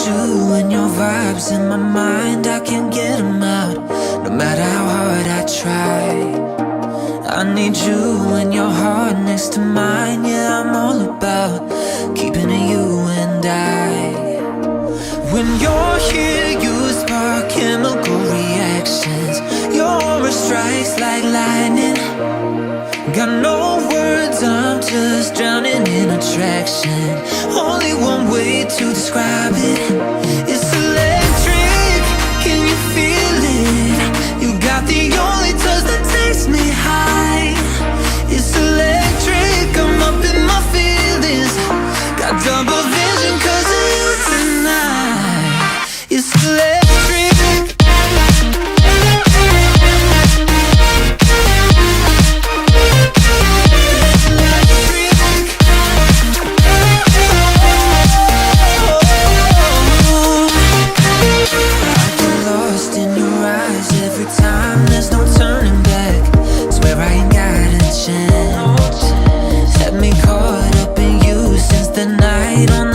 you and your vibes in my mind, I can't get them out, no matter how hard I try. I need you and your heart next to mine. Yeah, I'm all about keeping it you and I. When you're here, you spark chemical reactions. Your aura strikes like lightning. Got no words, I'm just drowning in attraction. Only one way to describe it. It's electric, can you feel it? You got the only touch that takes me high. It's electric, I'm up in my feelings. Got double vision 'cause of you tonight. It's electric. On